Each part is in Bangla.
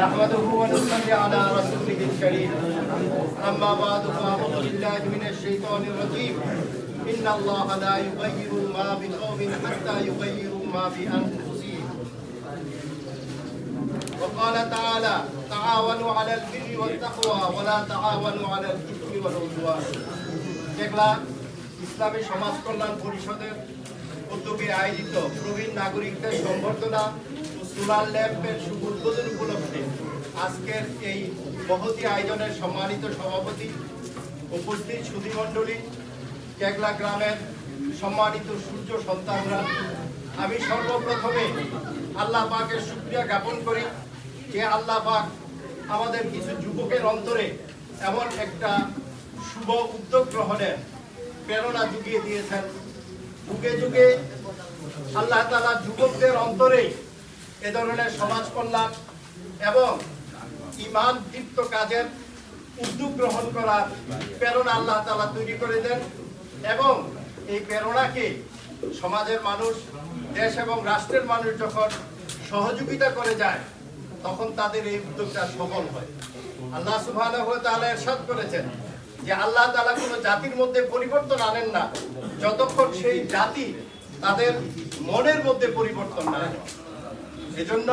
نحمده ونصلي على رسوله الكريم أما بعد فأعوذ بالله من الشيطان الرجيم إن الله لا يغير ما بقوم حتى يغيروا ما بأنفسهم وقال تعالى تعاونوا على البر والتقوى ولا تعاونوا على الإثم والعدوان যেগুলা ইসলামী সমাজ কল্যাণ পরিষদের উদ্যোগে আয়োজিত প্রবীণ নাগরিকদের সংবর্ধনা ও সোলার ল্যাম্পের শুভ উদ্বোধন উপলক্ষে আজকের এই মহতী আয়োজনের সম্মানিত সভাপতি, উপস্থিত সুধীমণ্ডলী, কেগলা গ্রামের সম্মানিত সূর্য সন্তানরা, আমি সর্বপ্রথমে আল্লাহ পাকের শুকরিয়া জ্ঞাপন করি যে আল্লাহ পাক আমাদের কিছু যুবকের অন্তরে এমন একটা শুভ উদ্যোগ গ্রহণের প্রেরণা জুগিয়ে দিয়েছেন। যুগে যুগে আল্লাহ তাআলা যুবকদের অন্তরে এ ধরনের সমাজ কল্যাণ এবং ঈমান দীপ্ত কাজের উদ্যোগ গ্রহণ করার প্রেরণা আল্লাহ তাআলা তৈরি করে দেন এবং এই প্রেরণাকে সমাজের মানুষ, দেশ এবং রাষ্ট্রের মানুষ যখন সহযোগিতা করে যায় তখন তাদের এই উদ্যোগটা সফল হয়। আল্লাহ সুবহানাহু ওয়া তাআলা ইরশাদ করেছেন যে আল্লাহ তাআলা কোনো জাতির মধ্যে পরিবর্তন আনেন না যতক্ষণ সেই জাতি তাদের মনের মধ্যে পরিবর্তন না আনে। এজন্য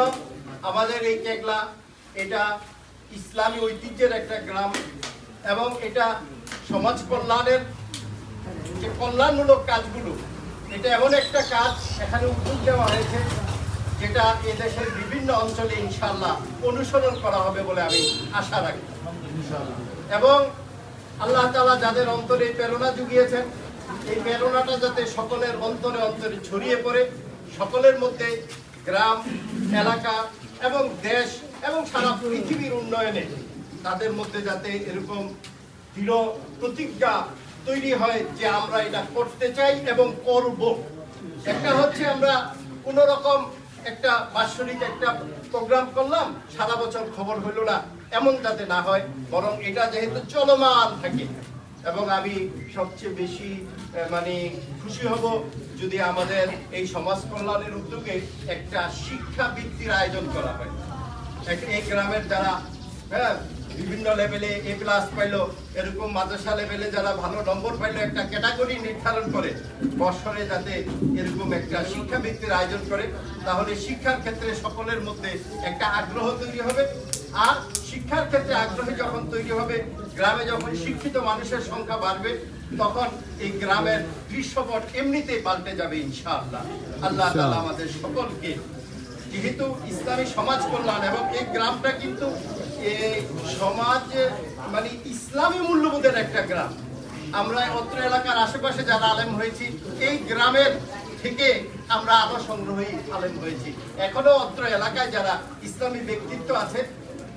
আমাদের এই কেগলা এটা ইসলামী ঐতিহ্যের একটা গ্রাম এবং এটা সমাজ কল্যাণের যে কল্যাণমূলক কাজগুলো, এটা এমন একটা কাজ এখানে উদ্যোগ দেওয়া হয়েছে যেটা এদেশের বিভিন্ন অঞ্চলে ইনশাআল্লাহ অনুসরণ করা হবে বলে আমি আশা রাখি এবং আল্লাহ তাআলা যাদের অন্তরে এই প্রেরণা জুগিয়েছেন এই প্রেরণাটা যাতে সকলের অন্তরে অন্তরে ছড়িয়ে পড়ে, সকলের মধ্যে গ্রাম, এলাকা এবং দেশ এবং সারা পৃথিবীর উন্নয়নে তাদের মধ্যে যাতে এরকম দৃঢ় প্রতিজ্ঞা তৈরি হয় যে আমরা এটা করতে চাই এবং করব। একটা হচ্ছে আমরা কোনো রকম একটা বাৎসরিক একটা প্রোগ্রাম করলাম, সারা বছর খবর হইল না, এমন যাতে না হয়, বরং এটা যেহেতু চলমান থাকে এবং আমি সবচেয়ে বেশি খুশি হব যদি আমাদের এই সমাজ কল্যাণের উদ্যোগে একটা শিক্ষা বৃত্তির আয়োজন করা হয়। এই গ্রামের যারা বিভিন্ন লেভেলে A+ পাইলো, এরকম মাদ্রাসা লেভেলে যারা ভালো নম্বর পাইলো, একটা ক্যাটাগরি নির্ধারণ করে বছরে যাতে এরকম একটা শিক্ষা বৃত্তির আয়োজন করে, তাহলে শিক্ষার ক্ষেত্রে সকলের মধ্যে একটা আগ্রহ তৈরি হবে। আর শিক্ষার ক্ষেত্রে আগ্রহী যখন তৈরি হবে, গ্রামে যখন শিক্ষিত মানুষের সংখ্যা বাড়বে, তখন এই গ্রামের দৃশ্যপট এমনিতেই পাল্টে যাবে ইনশাআল্লাহ। আল্লাহ তাআলা আমাদের সকলকে, যেহেতু ইসলামী সমাজ কল্যাণ এবং এই গ্রামটা কিন্তু এই সমাজ ইসলামী মূল্যবোধের একটা গ্রাম। আমরা অত্র এলাকার আশেপাশে যারা আলেম হয়েছি, এই গ্রামের থেকে আমরা আলো সংগ্রহী আলেম হয়েছি। এখনো অত্র এলাকায় যারা ইসলামী ব্যক্তিত্ব আছে,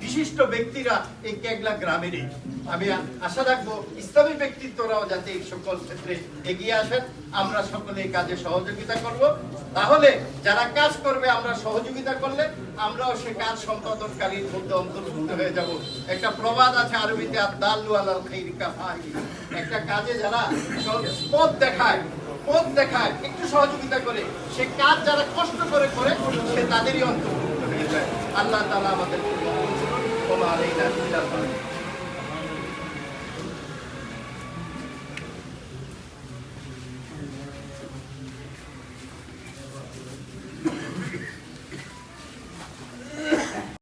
বিশিষ্ট ব্যক্তিরা এই কেগলা গ্রামেরই। আমি আশা রাখবো ইসলামী ব্যক্তিত্বরাও যাতে এই সকল ক্ষেত্রে এগিয়ে আসেন, আমরা সকলে এই কাজে সহযোগিতা করব। তাহলে যারা কাজ করবে আমরা সহযোগিতা করলে আমরাও সে কাজ সম্পাদনকারীর মধ্যে অন্তর্ভুক্ত হয়ে যাব। একটা প্রবাদ আছে আরবিতে, আদ-দাল্লু আলাল খাইরি কাফাইলি। একটা কাজে যারা পথ দেখায়, একটু সহযোগিতা করে, সে কাজ যারা কষ্ট করে সে তাদেরই অন্তর্ভুক্ত হয়ে যায়। আল্লাহ তাআলা আমাদের